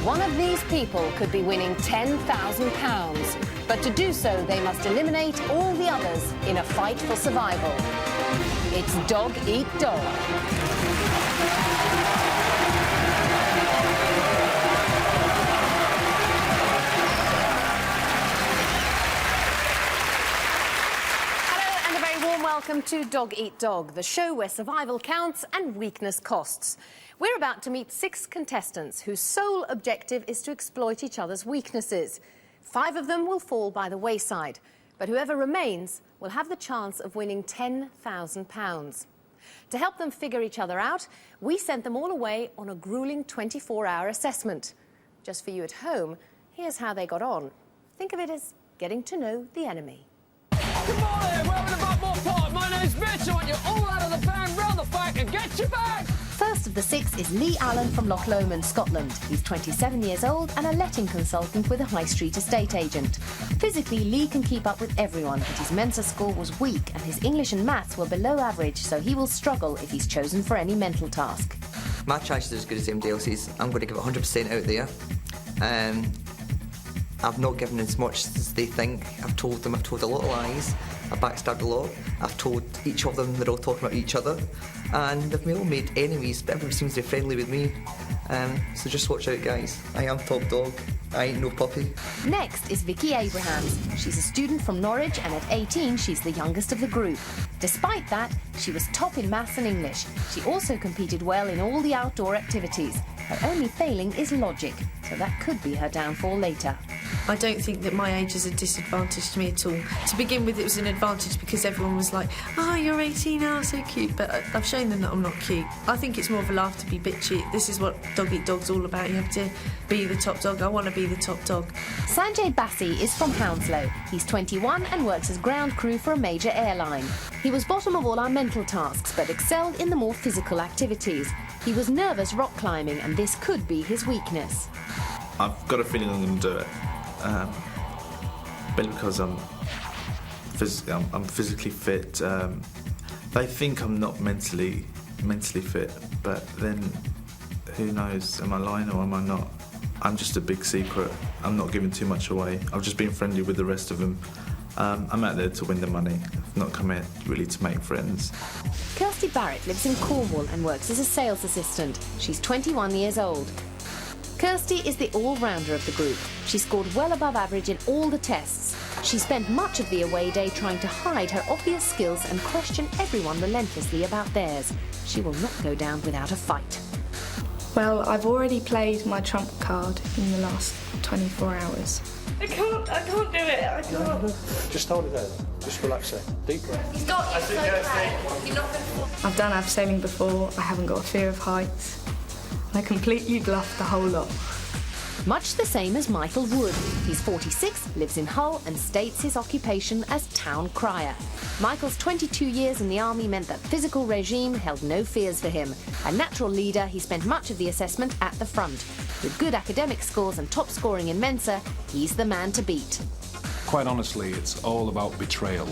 One of these people could be winning £10,000. But to do so, they must eliminate all the others in a fight for survival. It's dog eat dog. Welcome to Dog Eat Dog, the show where survival counts and weakness costs. We're about to meet 6 contestants whose sole objective is to exploit each other's weaknesses. 5 of them will fall by the wayside, but whoever remains will have the chance of winning £10,000. To help them figure each other out, we sent them all away on a grueling 24-hour assessment. Just for you at home, here's how they got on. Think of it as getting to know the enemy. Good morning, welcome to Back More Pod. My name's Mitch. I want you all out of the van, round the back and get your bag. First of the 6 is Lee Allen from Loch Lomond, Scotland. He's 27 years old and a letting consultant with a high street estate agent. Physically, Lee can keep up with everyone, but his Mensa score was weak and his English and maths were below average, so he will struggle if he's chosen for any mental task. My chances are as good as anybody else's. I'm going to give it 100% out there. I've not given as much as they think. I've told a lot of lies. I've backstabbed a lot. I've told each of them they're all talking about each other. And they've all made enemies, but everyone seems to be friendly with me. So just watch out, guys. I am top dog. I ain't no puppy. Next is Vicky Abrahams. She's a student from Norwich and at 18 she's the youngest of the group. Despite that, she was top in maths and English. She also competed well in all the outdoor activities. Her only failing is logic, so that could be her downfall later. I don't think that my age is a disadvantage to me at all. To begin with, it was an advantage because everyone was like, oh, you're 18, oh, so cute. But I've shown them that I'm not cute. I think it's more of a laugh to be bitchy. This is what Dog Eat Dog's all about. You have to be the top dog. I want to be the top dog. Sanjay Bassi is from Hounslow. He's 21 and works as ground crew for a major airline. He was bottom of all our mental tasks, but excelled in the more physical activities. He was nervous rock climbing, and this could be his weakness. I've got a feeling I'm going to do it. Mainly because I'm physically fit. They think I'm not mentally fit, but then who knows? Am I lying or am I not? I'm just a big secret. I'm not giving too much away. I've just been friendly with the rest of them. I'm out there to win the money. I've not come here really to make friends. Kirsty Barrett lives in Cornwall and works as a sales assistant. She's 21 years old. Kirsty is the all-rounder of the group. She scored well above average in all the tests. She spent much of the away day trying to hide her obvious skills and question everyone relentlessly about theirs. She will not go down without a fight. Well, I've already played my trump card in the last 24 hours. I can't do it, I can't. Just hold it there, just relax there. Deep breath. He's got you so bad. You're not going to... I've done abseiling before, I haven't got a fear of heights. I completely bluffed the whole lot. Much the same as Michael Wood. He's 46, lives in Hull and states his occupation as town crier. Michael's 22 years in the army meant that physical regime held no fears for him. A natural leader, he spent much of the assessment at the front. With good academic scores and top scoring in Mensa, he's the man to beat. Quite honestly, it's all about betrayal.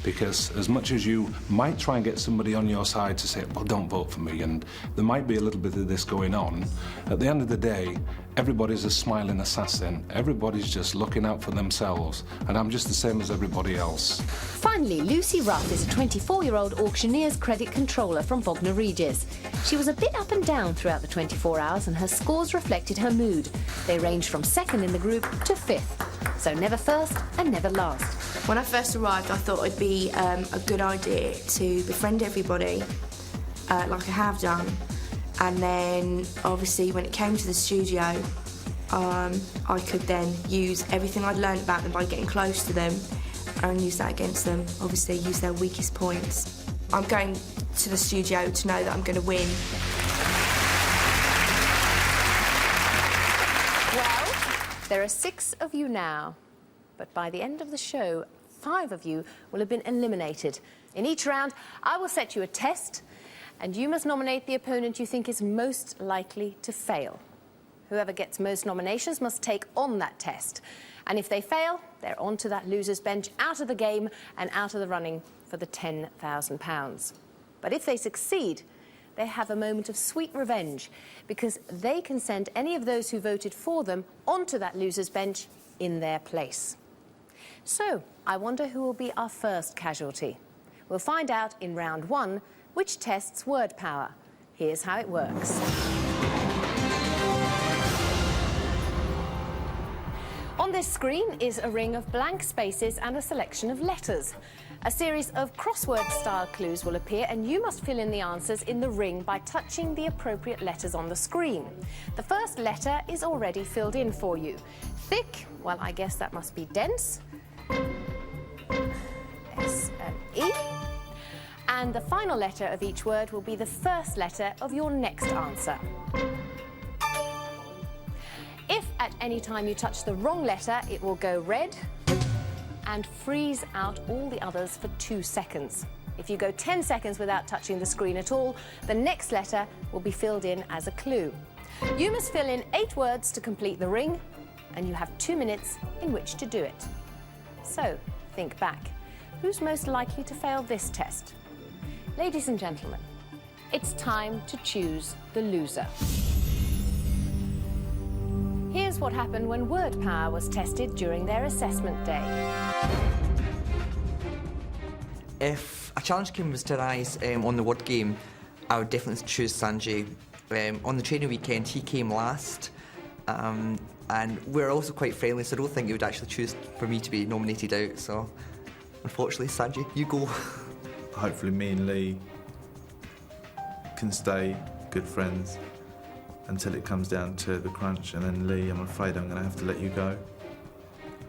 Because as much as you might try and get somebody on your side to say, well, don't vote for me, and there might be a little bit of this going on, at the end of the day, everybody's a smiling assassin. Everybody's just looking out for themselves, and I'm just the same as everybody else. Finally, Lucy Ruff is a 24-year-old auctioneer's credit controller from Bognor Regis. She was a bit up and down throughout the 24 hours, and her scores reflected her mood. They ranged from second in the group to 5th. So never first and never last. When I first arrived, I thought it'd be a good idea to befriend everybody, like I have done. And then, obviously, when it came to the studio, I could then use everything I'd learned about them by getting close to them and use that against them. Obviously, use their weakest points. I'm going to the studio to know that I'm going to win. Well, there are 6 of you now, but by the end of the show, 5 of you will have been eliminated. In each round, I will set you a test, and you must nominate the opponent you think is most likely to fail. Whoever gets most nominations must take on that test. And if they fail, they're on to that loser's bench, out of the game and out of the running for the £10,000. But if they succeed, they have a moment of sweet revenge because they can send any of those who voted for them onto that loser's bench in their place. So, I wonder who will be our first casualty. We'll find out in round 1, which tests word power. Here's how it works. On this screen is a ring of blank spaces and a selection of letters. A series of crossword-style clues will appear and you must fill in the answers in the ring by touching the appropriate letters on the screen. The first letter is already filled in for you. Thick, well, I guess that must be dense. S and E. And the final letter of each word will be the first letter of your next answer. If at any time you touch the wrong letter, it will go red and freeze out all the others for 2 seconds. If you go 10 seconds without touching the screen at all, the next letter will be filled in as a clue. You must fill in 8 words to complete the ring, and you have 2 minutes in which to do it. So, think back. Who's most likely to fail this test? Ladies and gentlemen, it's time to choose the loser. Here's what happened when word power was tested during their assessment day. If a challenge game was to arise on the word game, I would definitely choose Sanjay. On the training weekend, he came last, and we're also quite friendly, so I don't think he would actually choose for me to be nominated out. So, unfortunately, Sanjay, you go. Hopefully me and Lee can stay good friends until it comes down to the crunch, and then Lee, I'm afraid I'm going to have to let you go.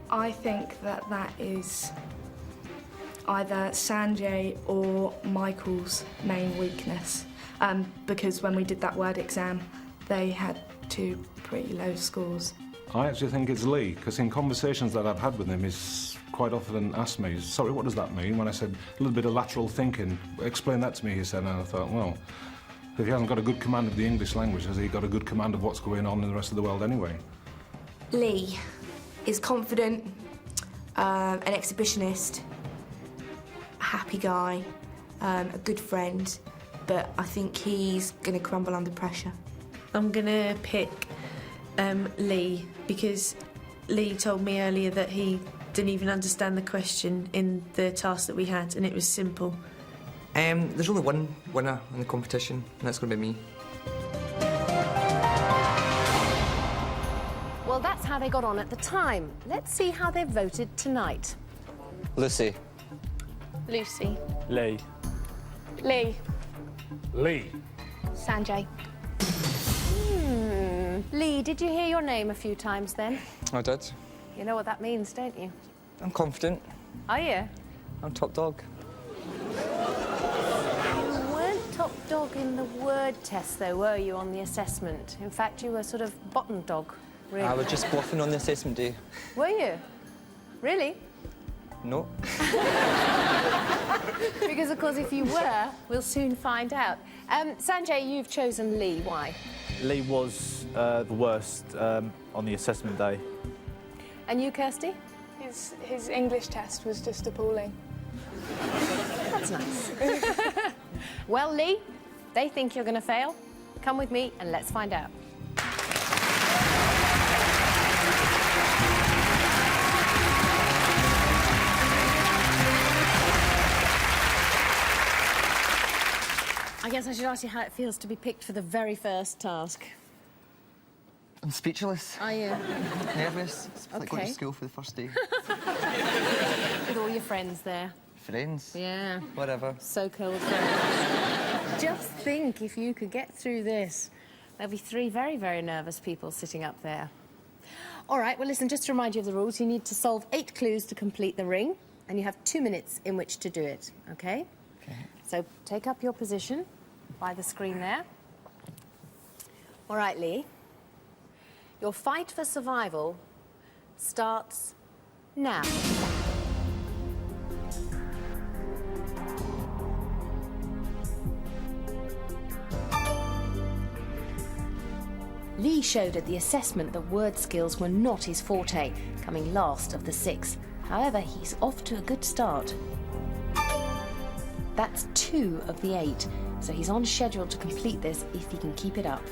I think that is either Sanjay or Michael's main weakness, because when we did that word exam, they had 2 pretty low scores. I actually think it's Lee, because in conversations that I've had with him, he's quite often asked me, sorry, what does that mean? When I said a little bit of lateral thinking, explain that to me, he said, and I thought, well, if he hasn't got a good command of the English language, has he got a good command of what's going on in the rest of the world anyway? Lee is confident, an exhibitionist, a happy guy, a good friend, but I think he's going to crumble under pressure. I'm going to pick Lee, because Lee told me earlier that he didn't even understand the question in the task that we had, and it was simple. There's only one winner in the competition, and that's going to be me. Well, that's how they got on at the time. Let's see how they voted tonight. Lucy. Lucy. Lee. Lee. Lee. Sanjay. Lee, did you hear your name a few times then? I did. You know what that means, don't you? I'm confident. Are you? I'm top dog. You weren't top dog in the word test, though, were you, on the assessment? In fact, you were sort of bottom dog, really. I was just bluffing on the assessment day. Were you? Really? No. Because, of course, if you were, we'll soon find out. Sanjay, you've chosen Lee. Why? Lee was the worst on the assessment day. And you, Kirsty? His English test was just appalling. That's nice. Well, Lee, they think you're going to fail. Come with me and let's find out. I guess I should ask you how it feels to be picked for the very first task. I'm speechless. Are you? Nervous. It's like going Okay. to school for the first day. With all your friends there. Friends. Yeah. Whatever. So-called friends. Just think if you could get through this. There'll be 3 very, very nervous people sitting up there. All right, well, listen, just to remind you of the rules, you need to solve 8 clues to complete the ring, and you have 2 minutes in which to do it, OK? Okay. So take up your position by the screen there. All right, Lee. Your fight for survival starts now. Lee showed at the assessment that word skills were not his forte, coming last of the 6. However, he's off to a good start. That's 2 of the 8. so he's on schedule to complete this if he can keep it up.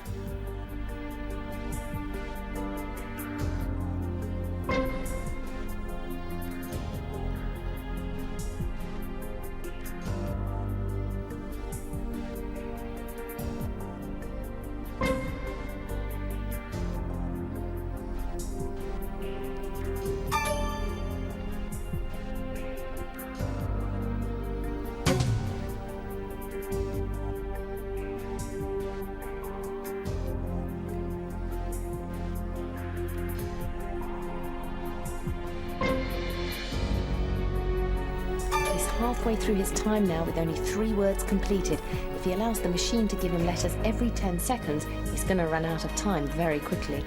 Halfway through his time now with only 3 words completed. If he allows the machine to give him letters every 10 seconds, he's going to run out of time very quickly.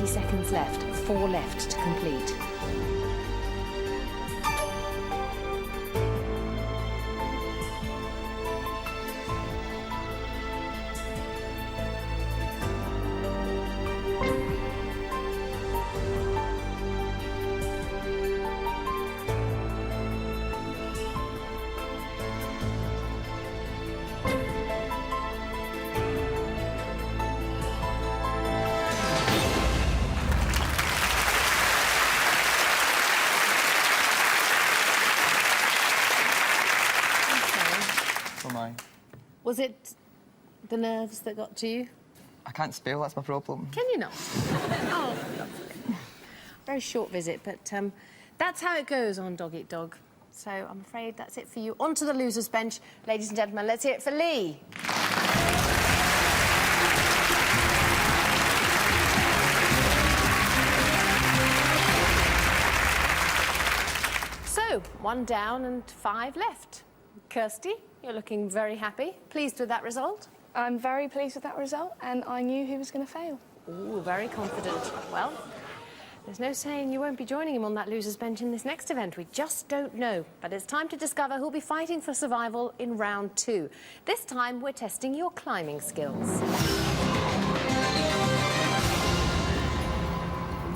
Seconds left, 4 left to complete. Was it the nerves that got to you? I can't spell, that's my problem. Can you not? Oh, lovely. Very short visit, but that's how it goes on Dog Eat Dog. So I'm afraid that's it for you. On to the losers' bench. Ladies and gentlemen, let's hear it for Lee. So, 1 down and 5 left. Kirsty, you're looking very happy. Pleased with that result? I'm very pleased with that result, and I knew he was going to fail. Ooh, very confident. Well, there's no saying you won't be joining him on that loser's bench in this next event. We just don't know. But it's time to discover who'll be fighting for survival in round 2. This time, we're testing your climbing skills.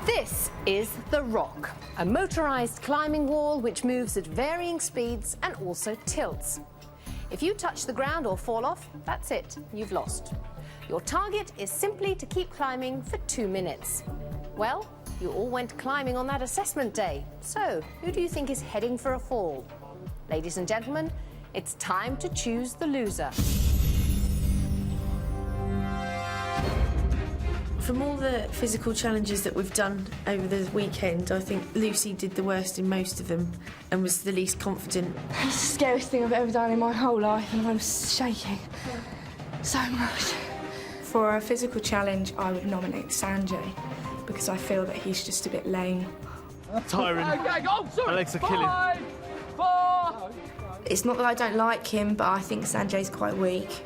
This is the Rock, a motorised climbing wall which moves at varying speeds and also tilts. If you touch the ground or fall off, that's it, you've lost. Your target is simply to keep climbing for 2 minutes. Well, you all went climbing on that assessment day, so who do you think is heading for a fall? Ladies and gentlemen, it's time to choose the loser. From all the physical challenges that we've done over the weekend, I think Lucy did the worst in most of them and was the least confident. It's the scariest thing I've ever done in my whole life, and I'm shaking so much. For a physical challenge, I would nominate Sanjay, because I feel that he's just a bit lame. Tiring. Okay, oh, sorry. My legs are killing. 5, 4. It's not that I don't like him, but I think Sanjay's quite weak.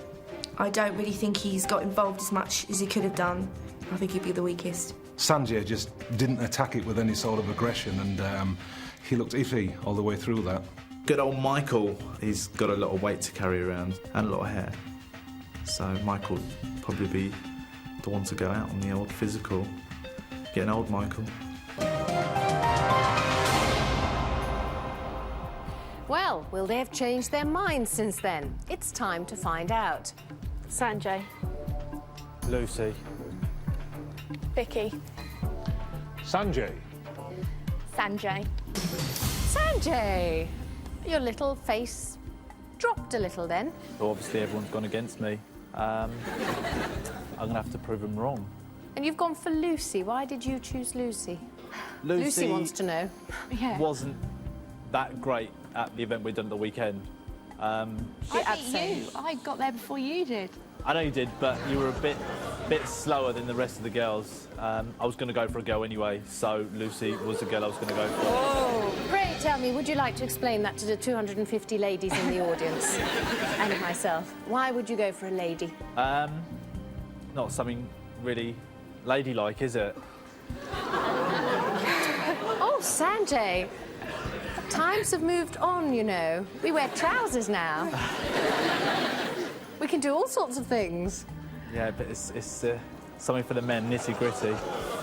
I don't really think he's got involved as much as he could have done. I think he'd be the weakest. Sanjay just didn't attack it with any sort of aggression, and he looked iffy all the way through that. Good old Michael, he's got a lot of weight to carry around and a lot of hair. So Michael would probably be the one to go out on the old physical. Getting old, Michael. Well, will they have changed their minds since then? It's time to find out. Sanjay. Lucy. Vicky. Sanjay. Sanjay. Sanjay! Your little face dropped a little then. Well, obviously everyone's gone against me. I'm going to have to prove them wrong. And you've gone for Lucy. Why did you choose Lucy? Lucy wants to know. Yeah. Wasn't that great at the event we'd done at the weekend. I got there before you did. I know you did, but you were a bit slower than the rest of the girls. I was going to go for a girl anyway, so Lucy was the girl I was going to go for. Oh, pray tell me, would you like to explain that to the 250 ladies in the audience and myself? Why would you go for a lady? Not something really ladylike, is it? Oh, Sanjay. Times have moved on, you know. We wear trousers now. We can do all sorts of things. Yeah, but it's something for the men, nitty-gritty.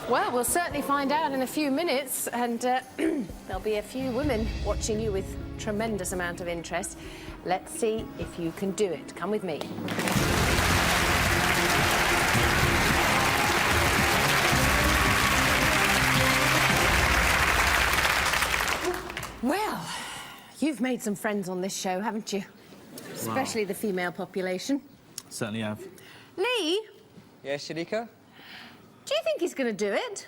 Well, we'll certainly find out in a few minutes, and there'll be a few women watching you with tremendous amount of interest. Let's see if you can do it. Come with me. Well, you've made some friends on this show, haven't you? Especially the female population. Certainly have. Lee, Yes, Sharika? do you think he's going to do it?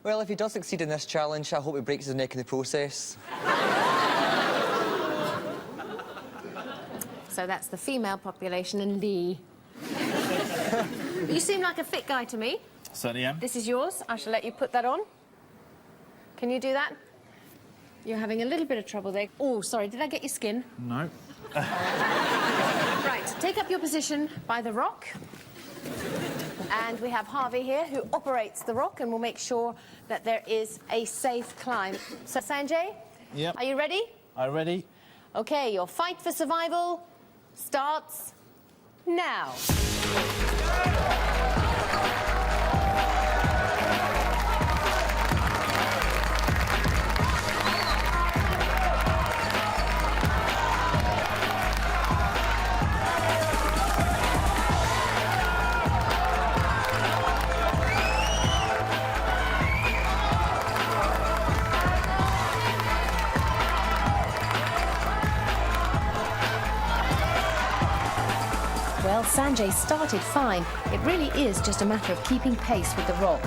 Well, if he does succeed in this challenge, I hope he breaks his neck in the process. So that's the female population and Lee. You seem like a fit guy to me. Certainly am. This is yours. I shall let you put that on. Can you do that? You're having a little bit of trouble there. Oh, sorry, did I get your skin? No. Right, take up your position by the rock. And we have Harvey here, who operates the rock and will make sure that there is a safe climb. So, Sanjay? Yep. Are you ready? Are you ready? OK, your fight for survival starts now. Well, Sanjay started fine. It really is just a matter of keeping pace with the rock.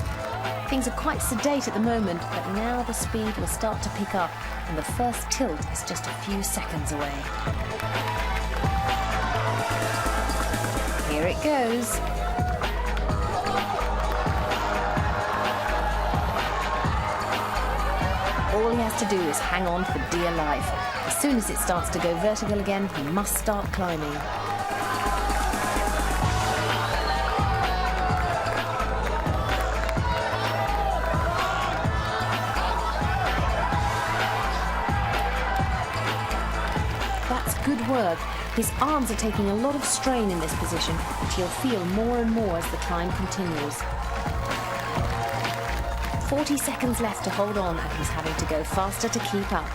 Things are quite sedate at the moment, but now the speed will start to pick up, and the first tilt is just a few seconds away. Here it goes. All he has to do is hang on for dear life. As soon as it starts to go vertical again, he must start climbing. Good work. His arms are taking a lot of strain in this position, which he'll feel more and more as the climb continues. 40 seconds left to hold on, and he's having to go faster to keep up.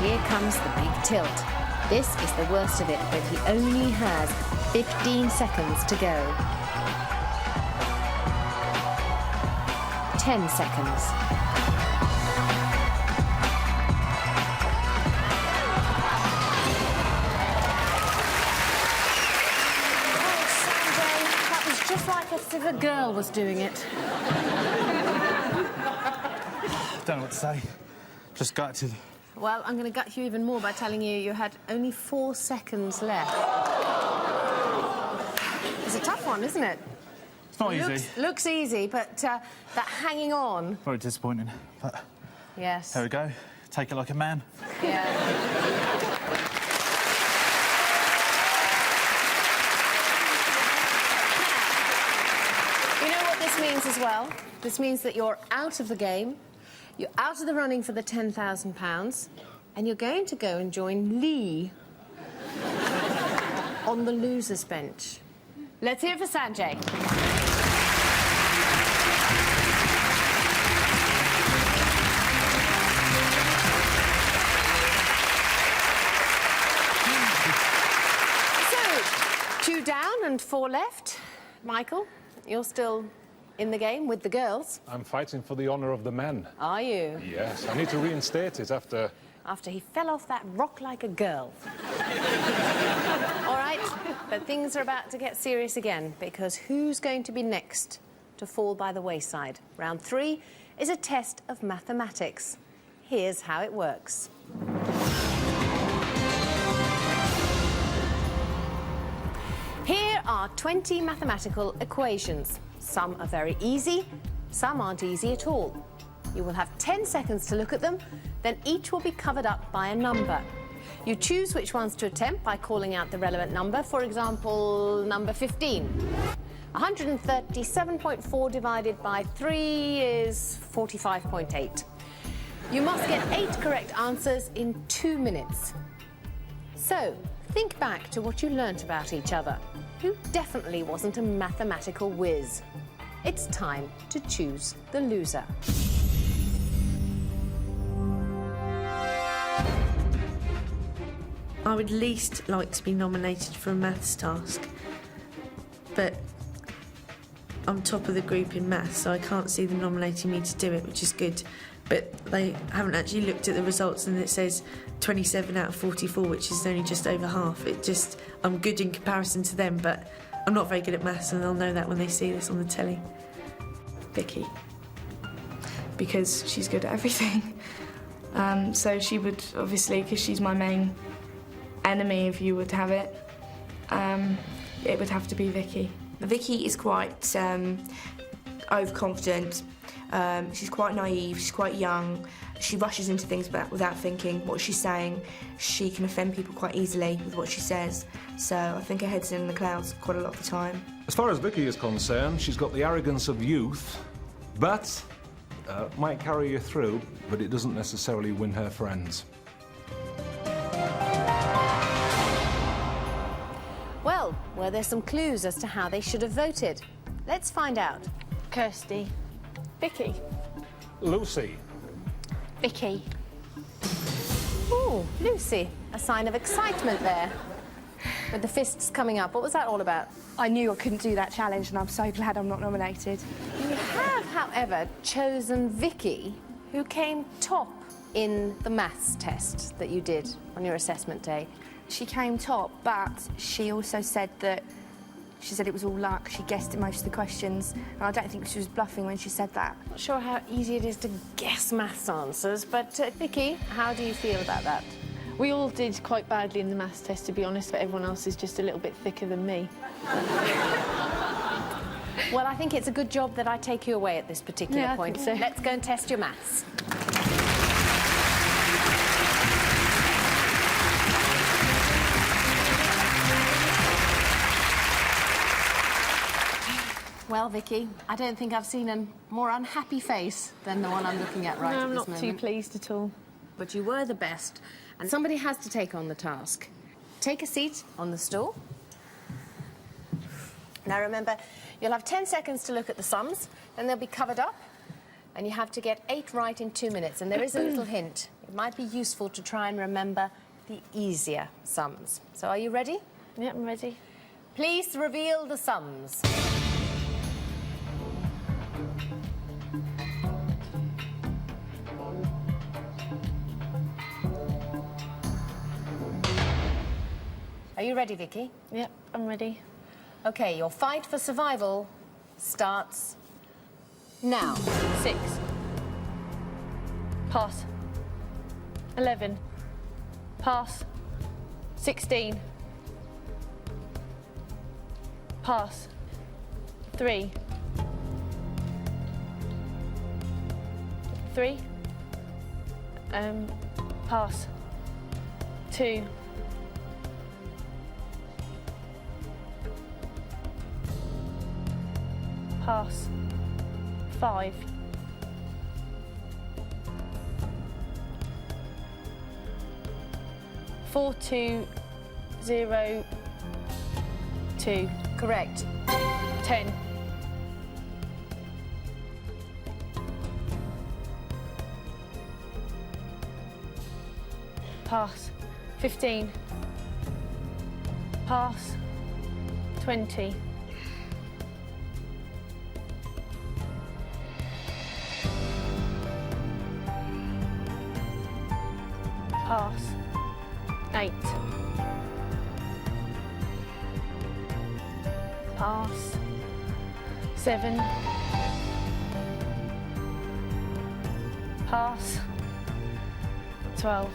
Here comes the big tilt. This is the worst of it, but he only has 15 seconds to go. 10 seconds. Oh, Sanjay, that was just like as if a girl was doing it. Don't know what to say. Just gutted. Well, I'm going to gut you even more by telling you you had only 4 seconds left. It's a tough one, isn't it? It's not easy. Looks easy, but that hanging on... Very disappointing, but... Yes. There we go. Take it like a man. Yeah. You know what this means as well? This means that you're out of the game. You're out of the running for the £10,000, and you're going to go and join Lee on the loser's bench. Let's hear it for Sanjay. So, 2 down and 4 left. Michael, you're still in the game with the girls. I'm fighting for the honour of the men. Are you? Yes, I need to reinstate it after... After he fell off that rock like a girl. All right, but things are about to get serious again, because who's going to be next to fall by the wayside? Round 3 is a test of mathematics. Here's how it works. Here are 20 mathematical equations. Some are very easy, some aren't easy at all. You will have 10 seconds to look at them, then each will be covered up by a number. You choose which ones to attempt by calling out the relevant number, for example, number 15. 137.4 divided by 3 is 45.8. You must get 8 correct answers in 2 minutes. So, think back to what you learnt about each other. Who definitely wasn't a mathematical whiz? It's time to choose the loser. I would least like to be nominated for a maths task, but I'm top of the group in maths, so I can't see them nominating me to do it, which is good. But they haven't actually looked at the results, and it says 27 out of 44, which is only just over half. I'm good in comparison to them, but I'm not very good at maths, and they'll know that when they see this on the telly. Vicky, because she's good at everything. So she would, obviously, because she's my main enemy, if you would have it would have to be Vicky. Vicky is quite overconfident. She's quite naive, she's quite young. She rushes into things without thinking what she's saying. She can offend people quite easily with what she says. So I think her head's in the clouds quite a lot of the time. As far as Vicky is concerned, she's got the arrogance of youth, but might carry you through, but it doesn't necessarily win her friends. Well, were there some clues as to how they should have voted? Let's find out. Kirsty. Vicky. Lucy. Vicky. Ooh, Lucy, a sign of excitement there. With the fists coming up, what was that all about? I knew I couldn't do that challenge, and I'm so glad I'm not nominated. You have, however, chosen Vicky, who came top in the maths test that you did on your assessment day. She came top, but she also said that she said it was all luck. She guessed at most of the questions, and I don't think she was bluffing when she said that. Not sure how easy it is to guess maths answers, but Vicky, how do you feel about that? We all did quite badly in the maths test, to be honest, but everyone else is just a little bit thicker than me. Well, I think it's a good job that I take you away at this particular point. I think so. Let's go and test your maths. Well, Vicky, I don't think I've seen a more unhappy face than the one I'm looking at right at this moment. I'm not too pleased at all. But you were the best, and somebody has to take on the task. Take a seat on the stool. Now remember, you'll have 10 seconds to look at the sums, then they'll be covered up, and you have to get 8 right in 2 minutes. And there is a little hint. It might be useful to try and remember the easier sums. So are you ready? Yeah, I'm ready. Please reveal the sums. Are you ready, Vicky? Yep, I'm ready. OK, your fight for survival starts now. 6. Pass. 11. Pass. 16. Pass. 3. 3. Pass. 2. Pass. 5. 4, 2, 0, 2. Correct. 10. Pass. 15. Pass. 20. Pass. 8. Pass. 7. Pass. 12.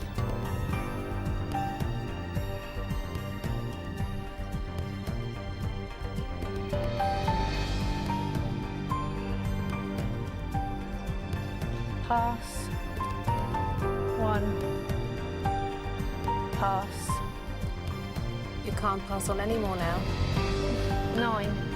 Pass. 1. Pass. You can't pass on any more now. 9.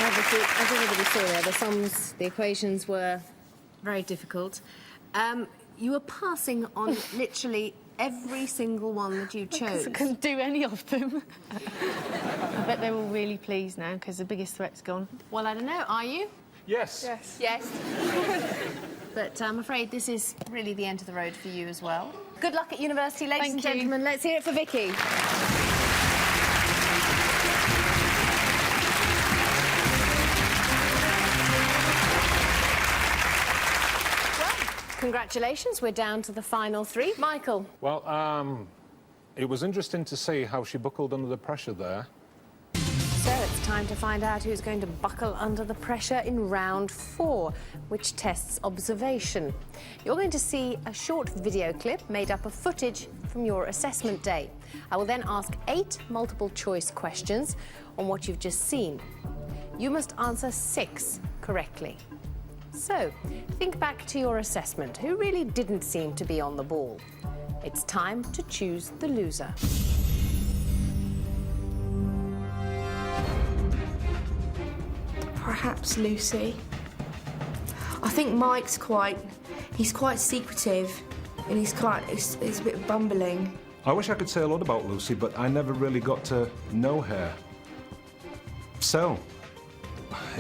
Obviously, as everybody saw there, the sums, the equations were very difficult. You were passing on literally every single one that you chose. I couldn't do any of them. I bet they're all really pleased now because the biggest threat's gone. Well, I don't know. Are you? Yes. Yes. Yes. But I'm afraid this is really the end of the road for you as well. Good luck at university, ladies and gentlemen. Let's hear it for Vicky. Congratulations, we're down to the final 3. Michael. Well, it was interesting to see how she buckled under the pressure there. So it's time to find out who's going to buckle under the pressure in round 4, which tests observation. You're going to see a short video clip made up of footage from your assessment day. I will then ask 8 multiple choice questions on what you've just seen. You must answer 6 correctly. So, think back to your assessment. Who really didn't seem to be on the ball? It's time to choose the loser. Perhaps Lucy. I think Mike's he's quite secretive and he's a bit bumbling. I wish I could say a lot about Lucy, but I never really got to know her. So,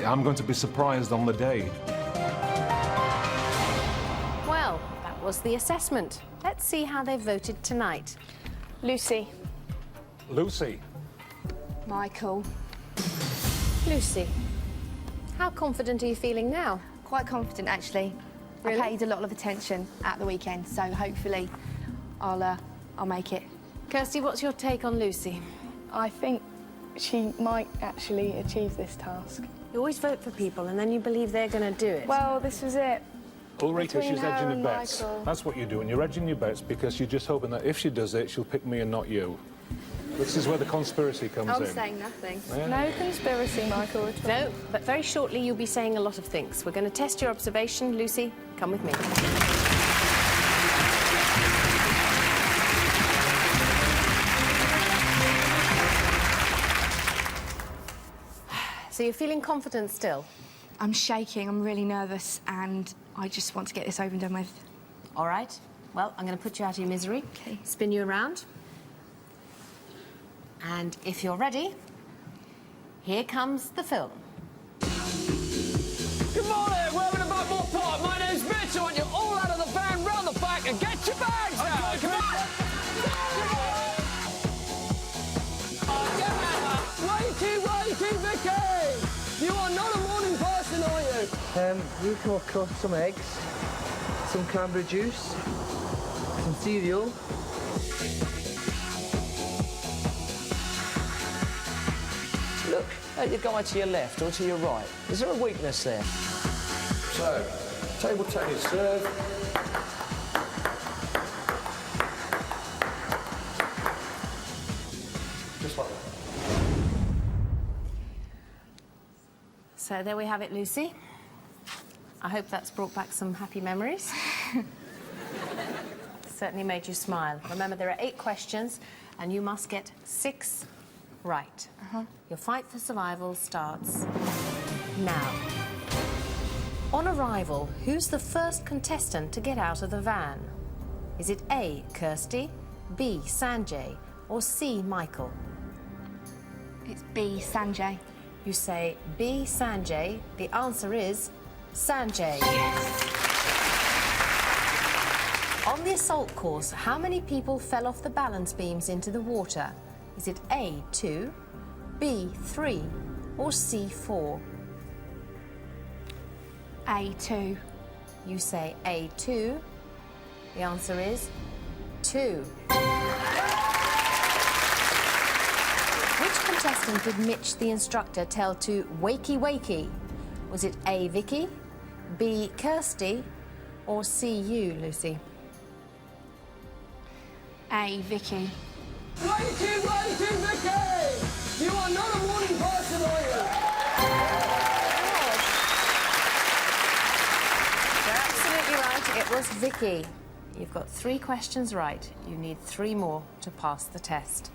I'm going to be surprised on the day. Well, that was the assessment. Let's see how they voted tonight. Lucy. Lucy. Michael. Lucy. How confident are you feeling now? Quite confident, actually. Really? I paid a lot of attention at the weekend, so hopefully I'll make it. Kirsty, what's your take on Lucy? I think she might actually achieve this task. You always vote for people and then you believe they're going to do it. Well, this was it. Ulrika, Between she's her edging her and bets. Michael. That's what you're doing. You're edging your bets because you're just hoping that if she does it, she'll pick me and not you. This is where the conspiracy comes in. I'm saying nothing. Yeah. No conspiracy, Michael, at all. No, but very shortly you'll be saying a lot of things. We're going to test your observation. Lucy, come with me. So you're feeling confident still? I'm shaking, I'm really nervous, and I just want to get this over and done with. All right. Well, I'm going to put you out of your misery. Okay. Spin you around. And if you're ready, here comes the film. Good morning, we're having a bit more part. My name's Mitch. I want you all out of the van, round the back, and get your bags out. Come on. Wakey, Vicky! You are not a morning person, are you? We've come across some eggs, some cranberry juice, some cereal. Look at your guy to your left or to your right. Is there a weakness there? So, table tennis serve. Just like that. So there we have it, Lucy. I hope that's brought back some happy memories. Certainly made you smile. Remember, there are 8 questions, and you must get 6 right. Your fight for survival starts now. On arrival, who's the first contestant to get out of the van? Is it A, Kirsty, B, Sanjay, or C, Michael? It's B, Sanjay. You say B, Sanjay. The answer is Sanjay. Yes. On the assault course, how many people fell off the balance beams into the water? Is it A, 2, B, 3, or C, 4? A2. You say A2. The answer is 2. contestant did Mitch, the instructor, tell to wakey wakey? Was it A, Vicky, B, Kirsty, or C, you, Lucy? A, Vicky. Wakey, wakey, Vicky! You are not a morning person, are you? You're absolutely right. It was Vicky. You've got 3 questions right. You need 3 more to pass the test.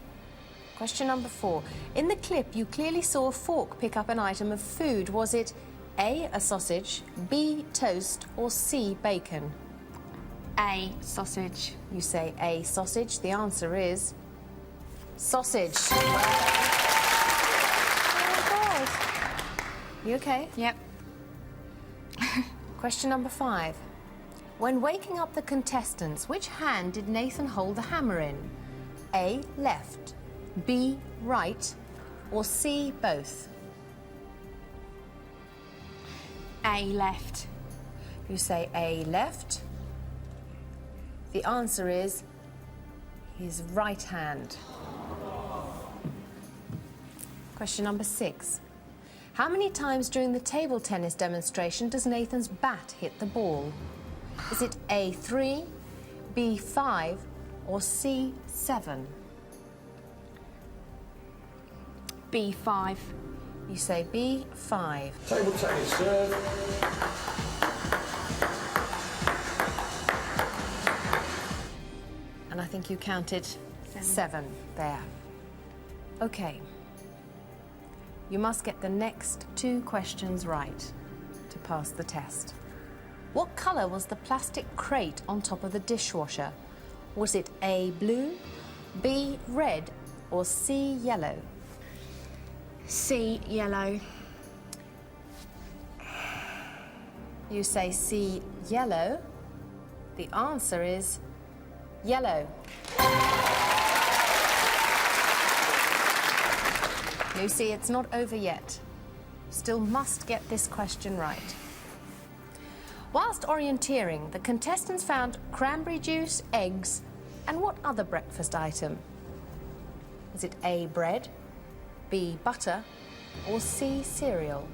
Question number 4. In the clip, you clearly saw a fork pick up an item of food. Was it A, a sausage, B, toast, or C, bacon? A, sausage. You say A, sausage. The answer is sausage. Oh, my God. You okay? Yep. Question number 5. When waking up the contestants, which hand did Nathan hold the hammer in? A, left, B, right, or C, both? A, left. You say A, left. The answer is his right hand. Question number 6. How many times during the table tennis demonstration does Nathan's bat hit the ball? Is it A, 3, B, 5, or C, 7? B, 5. You say B, 5. Table tennis serve. And I think you counted 7 there. Okay. You must get the next 2 questions right to pass the test. What colour was the plastic crate on top of the dishwasher? Was it A, blue, B, red, or C, yellow? C, yellow. You say C, yellow. The answer is yellow. Lucy, it's not over yet. You still must get this question right. Whilst orienteering, the contestants found cranberry juice, eggs, and what other breakfast item? Is it A, bread, B, butter, or C, cereal?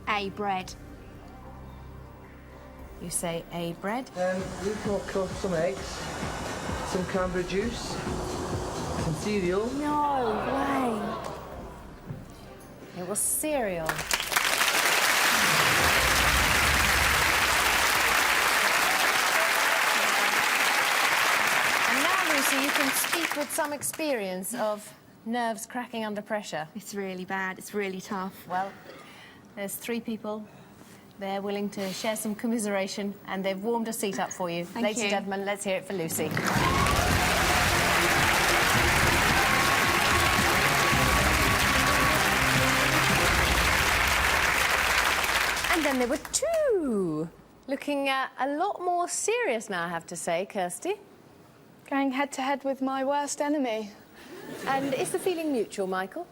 A, bread. You say A, bread. We've got some eggs, some cranberry juice, some cereal. No way. It was cereal. And now, Lucy, you can speak with some experience of nerves cracking under pressure. It's really bad. It's really tough. Well, there's 3 people. They're willing to share some commiseration, and they've warmed a seat up for you. Ladies and gentlemen, let's hear it for Lucy. And then there were 2. Looking a lot more serious now, I have to say, Kirsty. Going head-to-head with my worst enemy. And is the feeling mutual, Michael?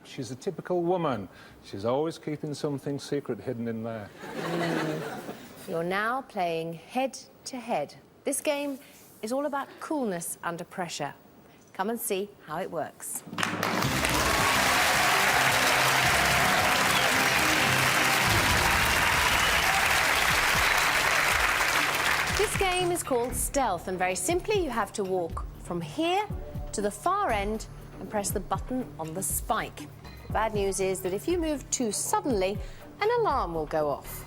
She's a typical woman. She's always keeping something secret hidden in there. You're now playing head-to-head. This game is all about coolness under pressure. Come and see how it works. This game is called Stealth, and very simply you have to walk from here to the far end and press the button on the spike. The bad news is that if you move too suddenly, an alarm will go off.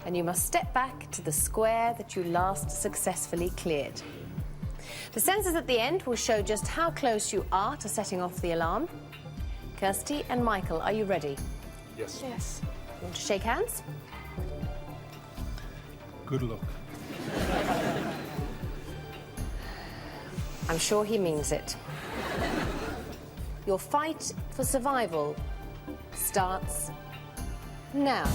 And you must step back to the square that you last successfully cleared. The sensors at the end will show just how close you are to setting off the alarm. Kirsty and Michael, are you ready? Yes. Yes. You want to shake hands? Good luck. I'm sure he means it. Your fight for survival starts now.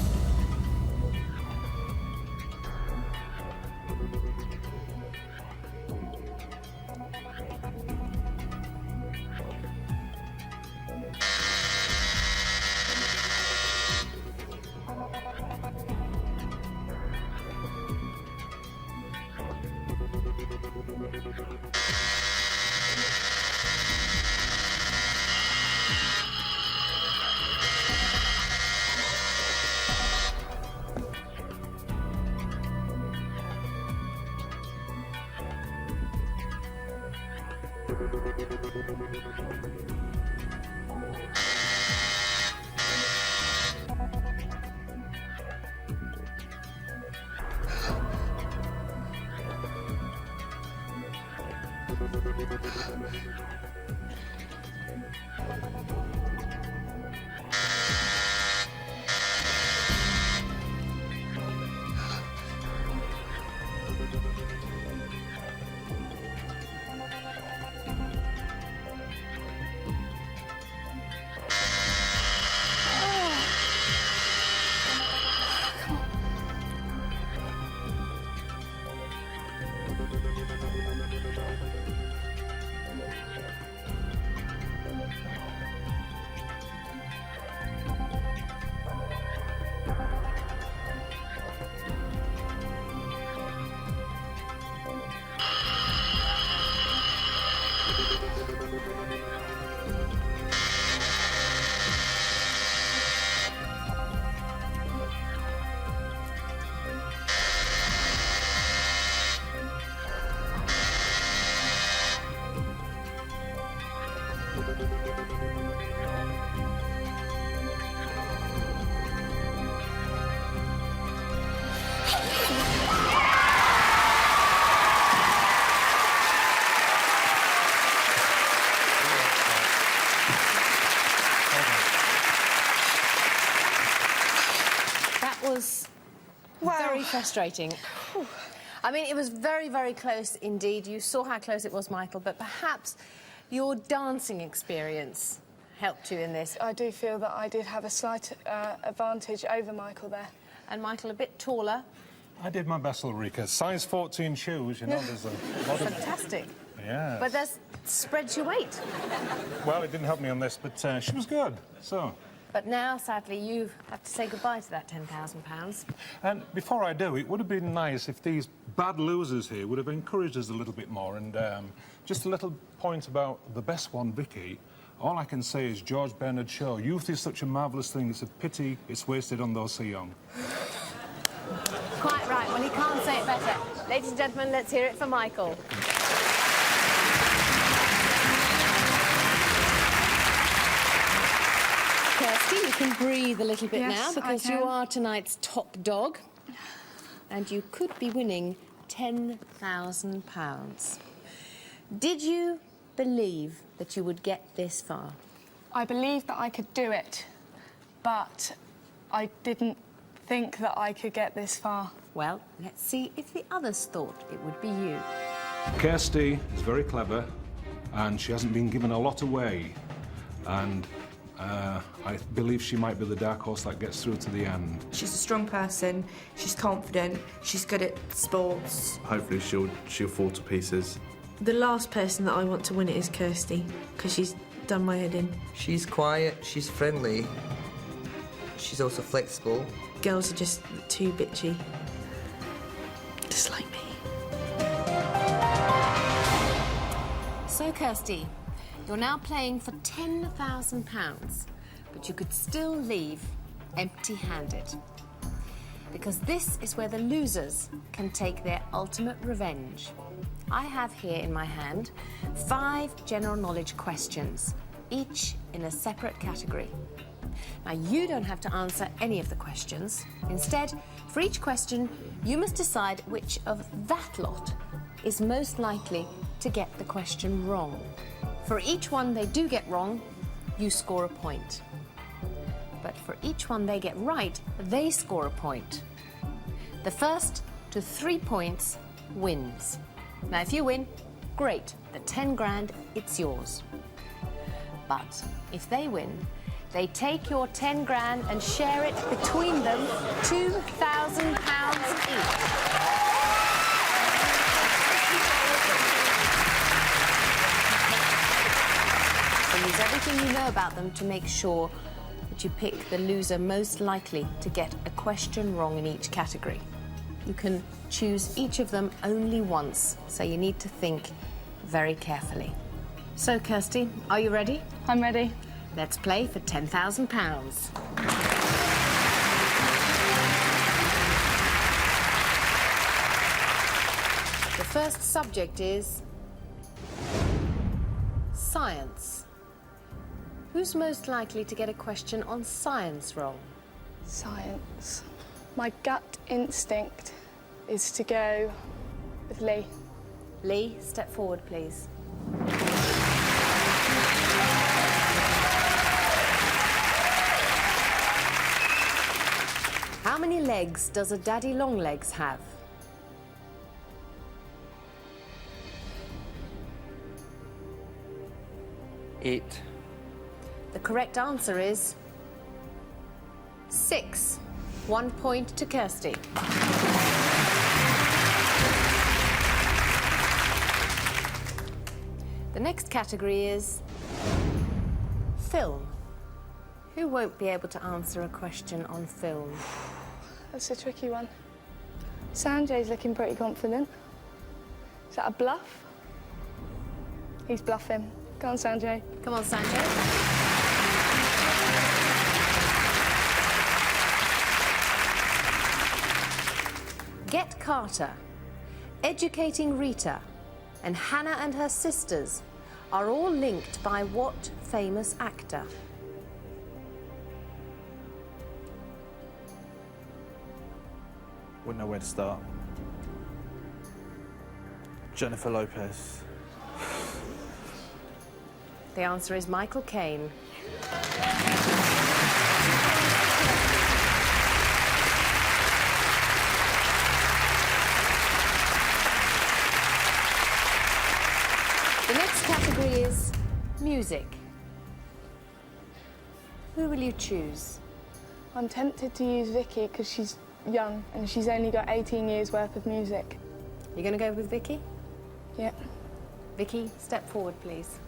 was very frustrating. I mean, it was very, very close indeed. You saw how close it was, Michael, but perhaps your dancing experience helped you in this. I do feel that I did have a slight advantage over Michael there. And Michael, a bit taller. I did my best, Ulrika. Size 14 shoes, you know, there's a lot of... Fantastic. Yeah. But that spreads your weight. Well, it didn't help me on this, but she was good, so... But now, sadly, you have to say goodbye to that £10,000. And before I do, it would have been nice if these bad losers here would have encouraged us a little bit more. And just a little point about the best one, Vicky. All I can say is George Bernard Shaw. Youth is such a marvellous thing. It's a pity it's wasted on those so young. Quite right. Well, he can't say it better. Ladies and gentlemen, let's hear it for Michael. Kirsty, you can breathe a little bit now because you are tonight's top dog and you could be winning £10,000. Did you believe that you would get this far? I believed that I could do it, but I didn't think that I could get this far. Well, let's see if the others thought it would be you. Kirsty is very clever and she hasn't been given a lot away. And I believe she might be the dark horse that gets through to the end. She's a strong person, she's confident, she's good at sports. Hopefully she'll fall to pieces. The last person that I want to win it is Kirsty, because she's done my head in. She's quiet, she's friendly, she's also flexible. Girls are just too bitchy. Just like me. So, Kirsty, you're now playing for £10,000, but you could still leave empty-handed. Because this is where the losers can take their ultimate revenge. I have here in my hand 5 general knowledge questions, each in a separate category. Now, you don't have to answer any of the questions. Instead, for each question, you must decide which of that lot is most likely to get the question wrong. For each one they do get wrong, you score a point. But for each one they get right, they score a point. The first to 3 points wins. Now, if you win, great. The 10 grand, it's yours. But if they win, they take your 10 grand and share it between them, £2,000 each. And use everything you know about them to make sure that you pick the loser most likely to get a question wrong in each category. You can choose each of them only once, so you need to think very carefully. So, Kirsty, are you ready? I'm ready. Let's play for £10,000. The first subject is science. Who's most likely to get a question on science wrong? Science. My gut instinct is to go with Lee. Lee, step forward, please. How many legs does a daddy longlegs have? Eight. The correct answer is 6. 1 point to Kirsty. The next category is film. Who won't be able to answer a question on film? That's a tricky one. Sanjay's looking pretty confident. Is that a bluff? He's bluffing. Go on, Sanjay. Come on, Sanjay. Get Carter, Educating Rita, and Hannah and her sisters are all linked by what famous actor? Wouldn't know where to start. Jennifer Lopez. The answer is Michael Caine. music. Who will you choose? I'm tempted to use Vicky because she's young and she's only got 18 years worth of music. You're going to go with Vicky? Yep. Vicky, step forward, please.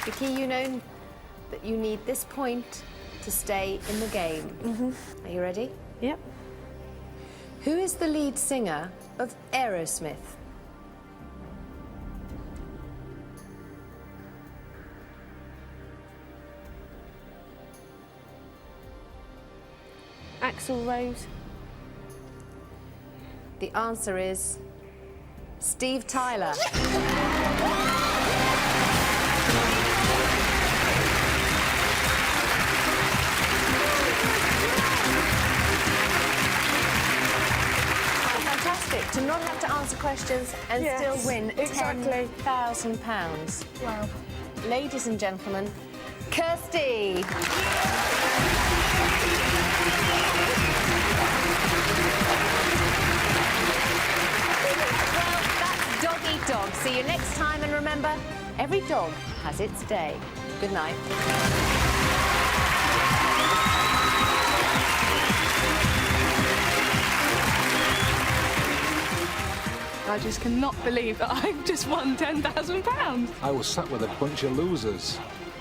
Vicky, you know that you need this point to stay in the game. Are you ready? Yep. Who is the lead singer of Aerosmith? Axl Rose. The answer is Steve Tyler. Fantastic to not have to answer questions and Yes, still win exactly. £10,000. Wow. Ladies and gentlemen, Kirsty. Well, that's Dog Eat Dog. See you next time, and remember, every dog has its day. Good night. I just cannot believe that I've just won £10,000. I was sat with a bunch of losers.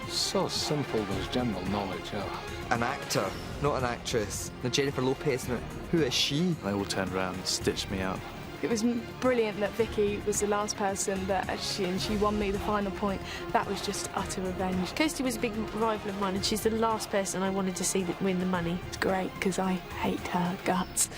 So simple, those general knowledge. Oh. An actor, not an actress. Now Jennifer Lopez, who is she? They all turned around and stitched me up. It was brilliant that Vicky was the last person that she won me the final point. That was just utter revenge. Kirsty was a big rival of mine, and she's the last person I wanted to see win the money. It's great because I hate her guts.